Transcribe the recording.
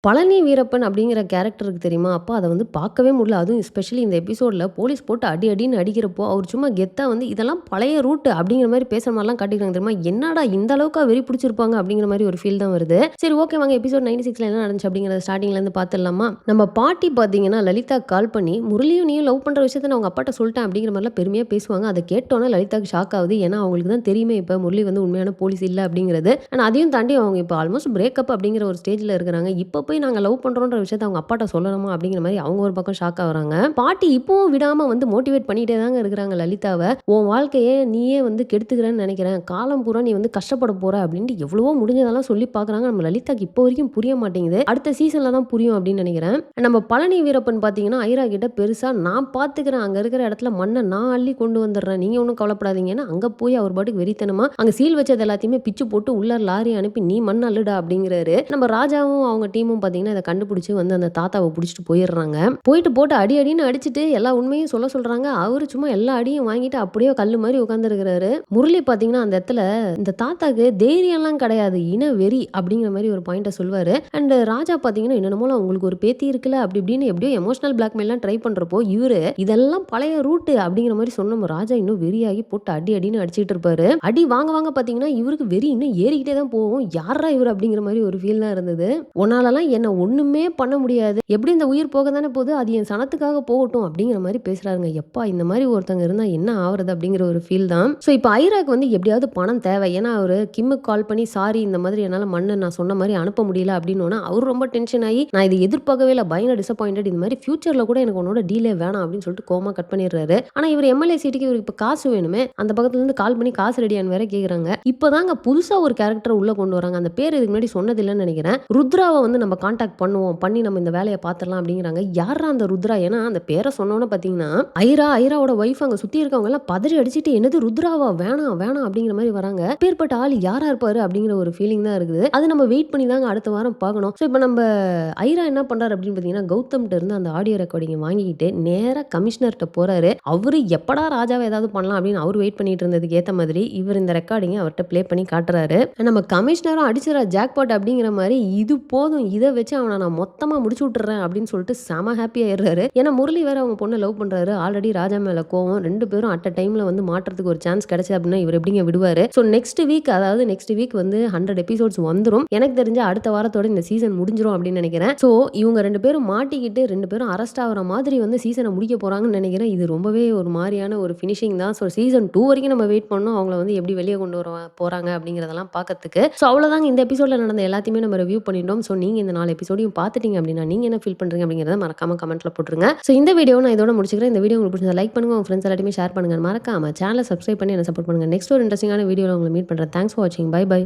பழனி வீரப்பன் அப்படிங்கிற கேரக்டருக்கு தெரியுமா? அப்ப அத வந்து பார்க்கவே முடியல. அதுவும் எஸ்பெஷலி இந்த எபிசோட்ல போலீஸ் போட்டு அடி அடின்னு அடிக்கிறப்போ, அவர் சும்மா கெத்தா வந்து இதெல்லாம் பழைய ரூட் அப்படிங்கிற மாரி பேசுற மாரிலாம் காட்டியிருக்காங்க தெரியுமா? என்னடா இந்த அளவுக்கா வெறி பிடிச்சிருப்பாங்க அப்படிங்கிற மாரி ஒரு ஃபீல் தான் வருது. சரி ஓகே வாங்க எபிசோட் 96ல என்ன நடந்துச்சு அப்படிங்கிறத ஸ்டார்ட்டிங்லேருந்து பார்த்துடலாமா? நம்ம பாட்டி பார்த்தீங்கன்னா, லலிதாக்கு கால் பண்ணி முரளியும் நீயும் லவ் பண்ற விஷயத்த நான் உங்க அப்பாட்ட சொல்லிட்டேன் அப்படிங்கிற மாரிலாம் பெருமையா பேசுவாங்க. அத கேட்டோனே லலிதாக்கு ஷாக் ஆகுது. ஏன்னா அவங்களுக்கு தான் தெரியுமே இப்ப முரளி வந்து உண்மையான போலீஸ் இல்ல அப்படிங்கிறது. ஆனா அதையும் தாண்டி அவங்க இப்ப ஆல்மோஸ்ட் பிரேக்கப் அப்படிங்கிற ஒரு ஸ்டேஜ்ல இருக்கிறாங்க. இப்ப போய் நாங்க லவ் பண்றோம்ன்ற விஷயத்த அவங்க அப்பாட்ட சொல்லணுமா அப்படிங்கிற மாரி அவங்க ஒரு பக்கம் ஷாக் ஆகுறாங்க. பாட்டி இப்பவும் விடாம வந்து மோட்டிவேட் பண்ணிட்டே தாங்க இருக்கிறாங்க லலிதாவ. உன் வாழ்க்கைய நீயே வந்து கெடுத்துக்கிறேன்னு நினைக்கிறேன். காலம் பூரா நீ வந்து கஷ்டப்பட போற அப்படின்ட்டு எவ்வளவோ முடிஞ்சதெல்லாம் சொல்லி பார்க்குறாங்க. நம்ம லலிதாக்கு இப்போ வரைக்கும் புரிய மாட்டேங்குது. அடுத்த சீசன்ல தான் புரியும் அப்படின்னு நினைக்கிறேன். நம்ம பழனி வீரப்பன் பார்த்தீங்கன்னா, ஐரா கிட்ட பெருசா நான் பார்த்துக்கிறேன். அங்க இருக்கிற இடத்துல மண்ண நான் அள்ளி கொண்டு வந்துடுறேன். நீங்க ஒண்ணும் கவலைப்படாதீங்கன்னு அங்க போய் அவர் பாட்டுக்கு வெறித்தனமா அங்க சீல் வச்சது எல்லாத்தையுமே பிச்சு போட்டு உள்ள லாரி அனுப்பி நீ மண் அள்ளுடா அப்படிங்கிறாரு. நம்ம ராஜாவும் அவங்க டீமும் பார்த்தீங்கன்னா இத கண்டுபிடிச்சு வந்து அந்த தாத்தாவ புடிச்சுட்டு போயிடுறாங்க. போட்டு அடி அடின்னு அடிச்சுட்டு எல்லா உண்மையும் சொல்ல சொல்றாங்க. அவரு சும்மா எல்லா அடியும் வாங்கிட்டு அப்படியே கல்லு மாரி உட்கார்ந்திருக்கிறாரு. முரளி பார்த்தீங்கன்னா அந்த இடத்துல இந்த தாத்தாக்கு தைரியம்லாம் கிடையாது. இன வெறி அப்படிங்கிற மாரி ஒரு பாயிண்ட்ட சொல்வாரு. அண்ட் ராஜா பார்த்தீங்கன்னா என்னென்னமோலாம் உங்களுக்கு ஒரு பேத்தி இருக்குல்ல அப்படி இப்படின்னு எப்படியோ எமோஷனல் பிளாக்மெயில்லாம் ட்ரை பண்றப்போ இவரு இதெல்லாம் பழைய ரூட் அப்படிங்கிற மாரி சொன்ன நம்ம ராஜா இன்னும் வெறியாகி போட்டு அடி அடின்னு அடிச்சிட்டு இருப்பாரு. அடி வாங்க வாங்க பார்த்தீங்கன்னா இவருக்கு வெறி இன்னும் ஏறிக்கிட்டே தான் போகும். யாரா இவரு அப்படிங்கிற மாரி ஒரு ஃபீல் தான் இருந்தது. உன்னாலலாம் என்ன ஒண்ணுமே பண்ண முடியாது. எப்படி இந்த உயிர் போக தானே போகுது. அது என் சனத்துக்காக போகட்டும் அப்படிங்கிற மாரி பேசுறாருங்க. எப்பா இந்த மாரி ஒருத்தங்க இருந்தா என்ன ஆவறது அப்படிங்கிற ஒரு ஃபீல் தான். ஸோ இப்போ ஐராக்கு வந்து எப்படியாவது பணம் தேவை. ஏன்னா அவரு கிம்முக்கு கால் பண்ணி சாரி இந்த மாதிரி என்னால மண்ண நான் சொன்ன மாரி அனுப்ப முடியல அப்படின்னோன அவரு ரொம்ப டென்ஷன் ஆகி நான் இதை எதிர்பார்க்கவே இல்ல. பயங்கர டிசப்பாயிண்டட். இந்த மாதிரி ஃபியூச்சர்ல கூட எனக்கு உன்னோட டீலே வேணாம் அப்படின்னு சொல்லிட்டு கோவமா கட் பண்ணிடுறாரு. ஆனா இவர் எம்எல்ஏ சீட்டுக்கு இவருக்கு இப்ப காசு வேணுமே. அந்த பக்கத்துல இருந்து கால் பண்ணி காசு ரெடியான்னு வேற கேக்குறாங்க. இப்பதாங்க புதுசா ஒரு கேரக்டர் உள்ள கொண்டு வராங்க. அந்த பேர் இதுக்கு முன்னாடி சொன்னதில்லைன்னு நினைக்கிறேன். ருத்ராவை வந்து நம்ம கான்டாக்ட் பண்ணுவோம். பண்ணி நம்ம இந்த வேலையை பார்த்துடலாம் அப்படிங்கிறாங்க. யாரா அந்த ருத்ரா? ஏன்னா அந்த பேரை சொன்னோன்னு பார்த்தீங்கன்னா ஐராவோட ஒய்ஃப் அங்க சுத்தி இருக்கவங்க எல்லாம் பதறி அடிச்சுட்டு என்னது ருத்ராவா வேணாம் வேணாம் அப்படிங்கிற மாதிரி வராங்க. பேர்பட்ட ஆள் யாரா இருப்பாரு அப்படிங்கிற ஒரு ஃபீலிங் தான் இருக்குது. அது நம்ம வெயிட் பண்ணி தாங்க அடுத்த வாரம் பார்க்கணும். ஸோ இப்போ நம்ம ஐரா என்ன பண்றாரு அப்படின்னு பார்த்தீங்கன்னா கௌதம்கிட்ட இருந்து அந்த ஆடியோ ரெக்கார்டிங் வாங்கிக்கிட்டு நேரா கமிஷனர்கிட்ட போறாரு. அவரு எப்படா ராஜாவை ஏதாவது பண்ணலாம் அப்படின்னு அவர் வெயிட் பண்ணிட்டு இருந்ததுக்கு ஏத்த மாதிரி இவர் இந்த ரெக்கார்டிங்கை அவர்கிட்ட ப்ளே பண்ணி காட்டுறாரு. நம்ம கமிஷனரும் அடிச்சுறா ஜாக்பாட் அப்படிங்கிற மாதிரி இது போதும் இதை வச்சு அவனை நான் மொத்தமா முடிச்சு விட்டுறேன் அப்படின்னு சொல்லிட்டு செம ஹாப்பி ஆயிடுறாரு. ஏன்னா முரளி வேற அவங்க பொண்ணை லவ் பண்றாரு. ஆல்ரெடி ராஜா மேல கோவம். ரெண்டு பேரும் அட் அ டைம்ல வந்து மாற்றத்துக்கு ஒரு சான்ஸ் கிடைச்சது அப்படின்னா இவர் எப்படிங்க விடுவாரு. ஸோ நெக்ஸ்ட் வீக் வந்து 100 எபிசோட்ஸ் வந்துடும். எனக்கு தெரிஞ்ச அடுத்த வாரத்தோட இந்த சீசன் முடிஞ்சிடும் அப்படின்னு நினைக்கிறேன். ஸோ இவங்க ரெண்டு பேரும் மாட்டிக்கிட்டு ரெண்டு பேரும் அரெஸ்ட் ஆகிற மாதிரி வந்து சீசனை முடிக்க போறாங்கன்னு நினைக்கிறேன். இது ரொம்பவே ஒரு மாதிரியான ஒரு ஃபினிஷிங் தான். ஸோ சீசன் 2 வரைக்கும் நம்ம வெயிட் பண்ணோம். அவங்கள வந்து எப்படி வெளியே கொண்டு வர போறாங்க அப்படிங்கிறதெல்லாம் பார்க்கறதுக்கு. ஸோ அவ்வளோதாங்க இந்த எபிசோட்ல நடந்த எல்லாத்தையுமே நம்ம ரிவ்யூ பண்ணிட்டோம். ஸோ நீங்க இந்த 4 எபிசோடையும் பார்த்துட்டீங்க அப்படின்னா நீங்க என்ன ஃபீல் பண்றீங்க அப்படிங்கிறத மறக்காம கமெண்ட்ல போட்டுருங்க. ஸோ இந்த வீடியோ நான் இதோட முடிச்சுக்கிறேன். இந்த வீடியோ உங்களுக்கு பிடிச்சா லைக் பண்ணுங்க, உங்க ஃப்ரெண்ட்ஸ் எல்லாத்தையுமே ஷேர் பண்ணுங்க. மறக்காம சேனலை சப்ஸ்கிரைப் பண்ணி என்ன சப்போர்ட் பண்ணுங்க. நெக்ஸ்ட் ஒரு இன்ட்ரெஸ்டிங்கான வீடியோல உங்களை மீட் பண்றேன். தேங்க்ஸ் ஃபார் வாட்சிங். Bye by.